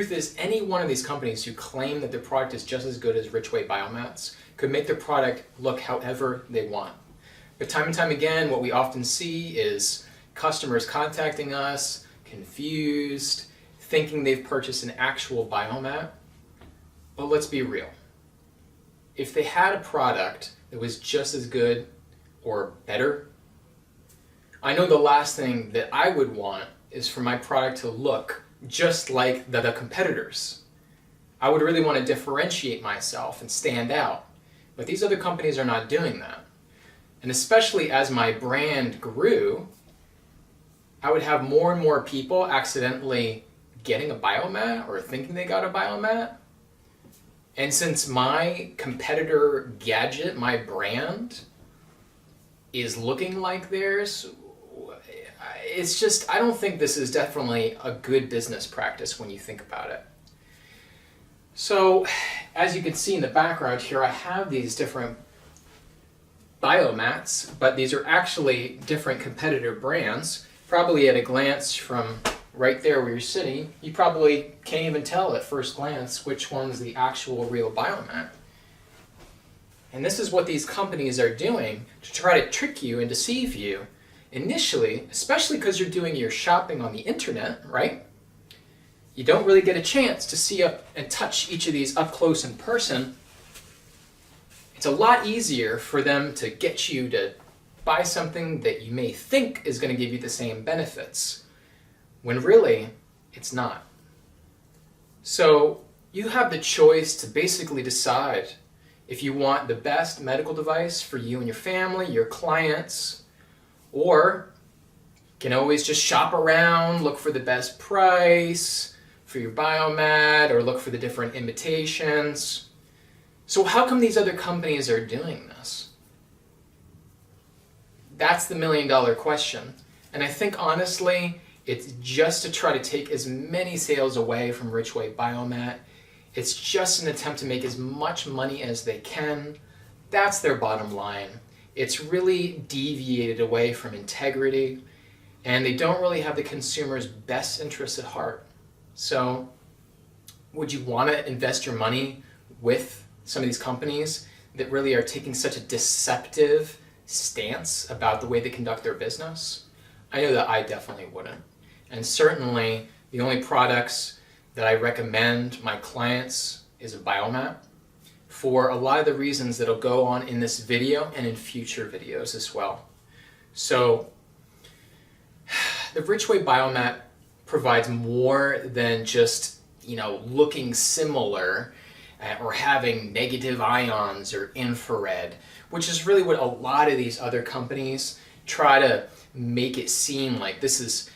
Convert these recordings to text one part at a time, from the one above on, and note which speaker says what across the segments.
Speaker 1: truth is, any one of these companies who claim that their product is just as good as Richway Biomats could make their product look however they want. But time and time again, what we often see is customers contacting us, confused, thinking they've purchased an actual biomat. But let's be real. If they had a product that was just as good or better, I know the last thing that I would want is for my product to look just like the competitors. I would really want to differentiate myself and stand out. But these other companies are not doing that. And especially as my brand grew, I would have more and more people accidentally getting a biomat or thinking they got a biomat. And since my competitor gadget, my brand, is looking like theirs, it's just, I don't think this is definitely a good business practice when you think about it. So, as you can see in the background here, I have these different biomats, but these are actually different competitor brands. Probably at a glance from right there where you're sitting, you probably can't even tell at first glance which one's the actual real biomat. And this is what these companies are doing to try to trick you and deceive you initially, especially because you're doing your shopping on the internet, right? You don't really get a chance to see up and touch each of these up close in person. It's a lot easier for them to get you to buy something that you may think is going to give you the same benefits, when really it's not. So you have the choice to basically decide if you want the best medical device for you and your family, your clients, or you can always just shop around, look for the best price for your biomat, or look for the different imitations. So how come these other companies are doing this? That's the million-dollar question. And I think honestly, it's just to try to take as many sales away from Richway Biomat. It's just an attempt to make as much money as they can. That's their bottom line. It's really deviated away from integrity, and they don't really have the consumer's best interests at heart. So would you want to invest your money with some of these companies that really are taking such a deceptive stance about the way they conduct their business? I know that I definitely wouldn't. And certainly the only products that I recommend my clients is a biomat, for a lot of the reasons that'll go on in this video and in future videos as well. So the Richway Biomat provides more than just, looking similar or having negative ions or infrared, which is really what a lot of these other companies try to make it seem like this is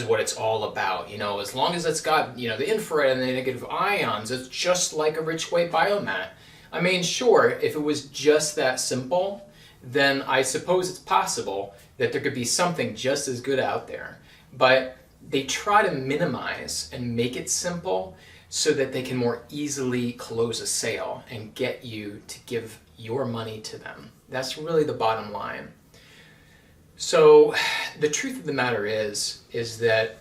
Speaker 1: what it's all about. As long as it's got, the infrared and the negative ions, it's just like a Richway Biomat. I mean, sure, if it was just that simple, then I suppose it's possible that there could be something just as good out there. But they try to minimize and make it simple so that they can more easily close a sale and get you to give your money to them. That's really the bottom line. So the truth of the matter is that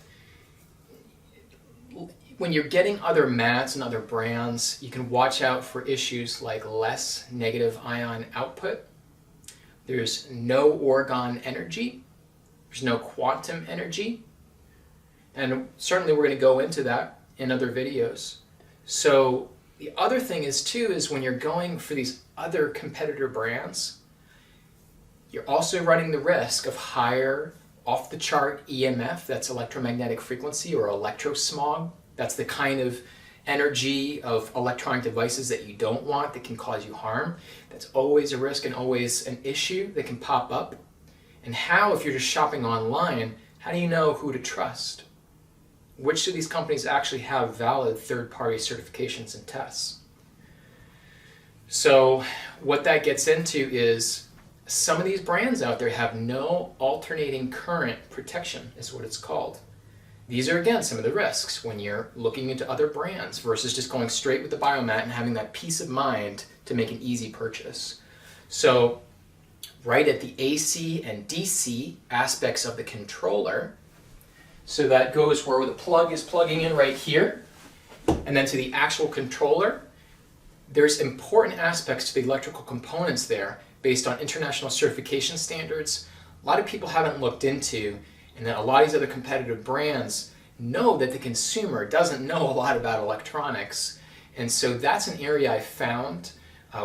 Speaker 1: when you're getting other mats and other brands, you can watch out for issues like less negative ion output. There's no orgone energy. There's no quantum energy. And certainly we're going to go into that in other videos. So the other thing is too, is when you're going for these other competitor brands, you're also running the risk of higher off-the-chart EMF, that's electromagnetic frequency, or electrosmog. That's the kind of energy of electronic devices that you don't want, that can cause you harm. That's always a risk and always an issue that can pop up. And how, if you're just shopping online, how do you know who to trust? Which of these companies actually have valid third-party certifications and tests? So what that gets into is some of these brands out there have no alternating current protection, is what it's called. These are, again, some of the risks when you're looking into other brands versus just going straight with the biomat and having that peace of mind to make an easy purchase. So right at the AC and DC aspects of the controller, so that goes where the plug is plugging in right here, And then to the actual controller, there's important aspects to the electrical components there based on international certification standards. A lot of people haven't looked into, and that a lot of these other competitive brands know that the consumer doesn't know a lot about electronics. And so that's an area I found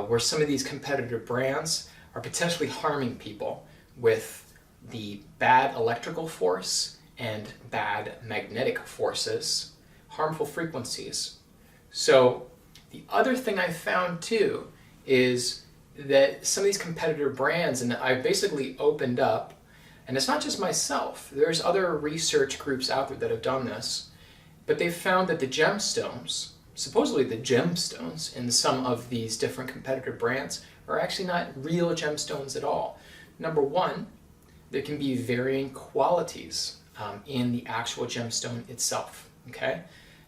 Speaker 1: where some of these competitive brands are potentially harming people with the bad electrical force and bad magnetic forces, harmful frequencies. So the other thing I found too is that some of these competitor brands, and I basically opened up, and it's not just myself, there's other research groups out there that have done this, but they've found that the gemstones, supposedly the gemstones in some of these different competitor brands are actually not real gemstones at all. Number one, there can be varying qualities in the actual gemstone itself, okay?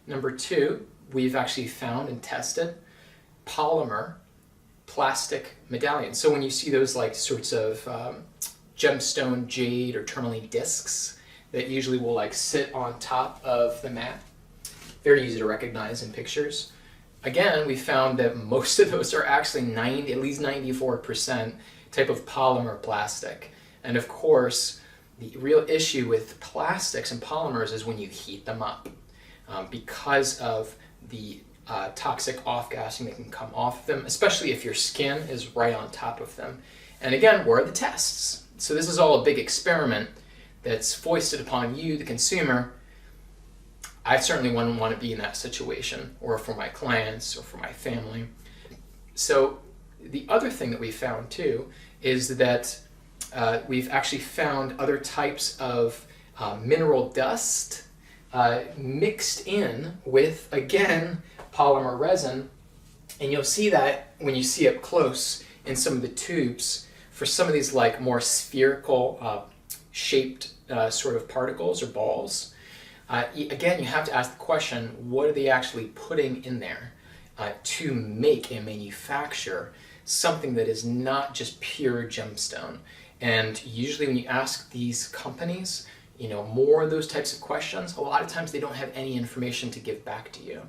Speaker 1: Number two, we've actually found and tested polymer plastic medallions. So when you see those like sorts of gemstone jade or tourmaline discs that usually will like sit on top of the mat, very easy to recognize in pictures. Again, we found that most of those are actually at least 94% type of polymer plastic. And of course, the real issue with plastics and polymers is when you heat them up because of the toxic off-gassing that can come off of them, especially if your skin is right on top of them. And again, where are the tests? So this is all a big experiment that's foisted upon you, the consumer. I certainly wouldn't want to be in that situation, or for my clients, or for my family. So the other thing that we found too is that we've actually found other types of mineral dust mixed in with, again, polymer resin. And you'll see that when you see up close in some of the tubes for some of these like more spherical shaped sort of particles or balls. Again, you have to ask the question, what are they actually putting in there to make and manufacture something that is not just pure gemstone? And usually when you ask these companies, more of those types of questions, a lot of times they don't have any information to give back to you.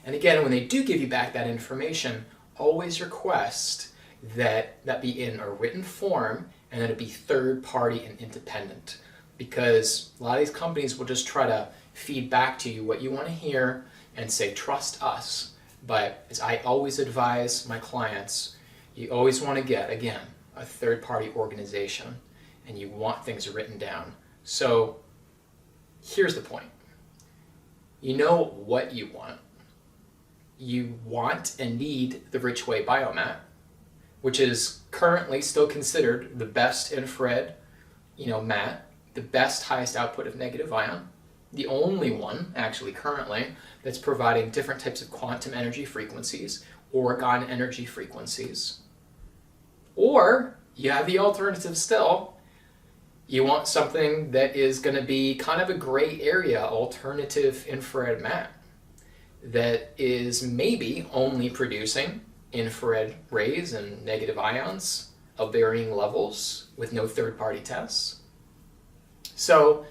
Speaker 1: And again, when they do give you back that information, always request that that be in a written form and that it be third party and independent. Because a lot of these companies will just try to feed back to you what you want to hear and say, trust us. But as I always advise my clients, you always want to get, again, a third party organization, and you want things written down. So here's the point. You know what you want. You want and need the Richway Biomat, which is currently still considered the best infrared, mat, the best highest output of negative ion, the only one actually currently that's providing different types of quantum energy frequencies, orgone energy frequencies. Or you have the alternative still. You want something that is going to be kind of a gray area alternative infrared mat that is maybe only producing infrared rays and negative ions of varying levels with no third-party tests. So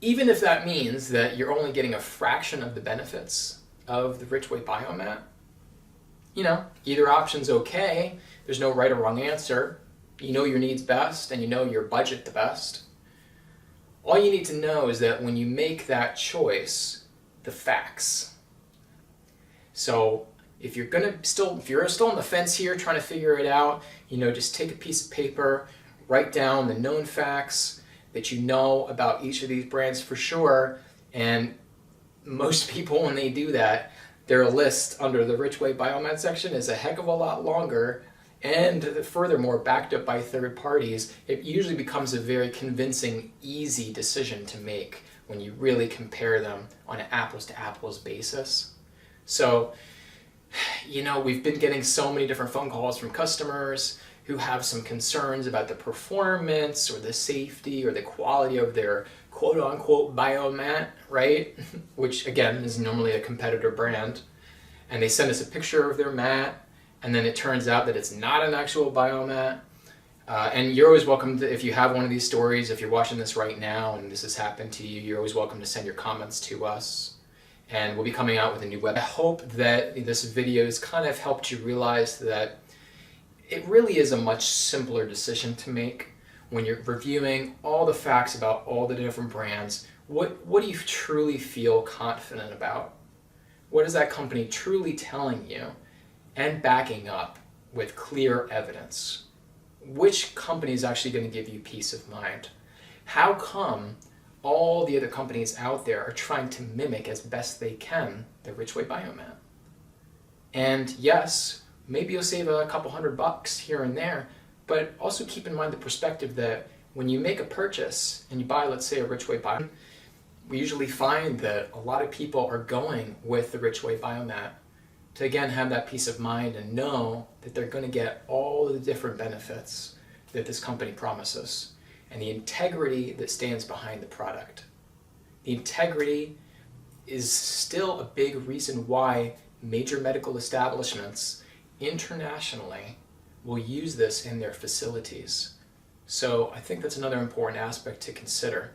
Speaker 1: even if that means that you're only getting a fraction of the benefits of the Richway Biomat, either option's okay. There's no right or wrong answer. You know your needs best and you know your budget the best. All you need to know is that when you make that choice, the facts. So if you're still on the fence here trying to figure it out, just take a piece of paper, write down the known facts that you know about each of these brands for sure. And most people, when they do that, their list under the Richway Biomat section is a heck of a lot longer, and furthermore, backed up by third parties. It usually becomes a very convincing, easy decision to make when you really compare them on an apples-to-apples basis. So, we've been getting so many different phone calls from customers who have some concerns about the performance or the safety or the quality of their quote-unquote biomat, right? Which, again, is normally a competitor brand. And they send us a picture of their mat, and then it turns out that it's not an actual biomat. And you're always welcome to, if you have one of these stories, if you're watching this right now and this has happened to you, you're always welcome to send your comments to us. and we'll be coming out with a new website. I hope that this video has kind of helped you realize that it really is a much simpler decision to make when you're reviewing all the facts about all the different brands. What do you truly feel confident about? What is that company truly telling you and backing up with clear evidence? Which company is actually going to give you peace of mind? How come all the other companies out there are trying to mimic as best they can the Richway Biomat? And yes, maybe you'll save a couple $100 here and there, but also keep in mind the perspective that when you make a purchase and you buy, let's say, a Richway Biomat, we usually find that a lot of people are going with the Richway Biomat to again have that peace of mind and know that they're going to get all the different benefits that this company promises and the integrity that stands behind the product. The integrity is still a big reason why major medical establishments internationally will use this in their facilities. So I think that's another important aspect to consider.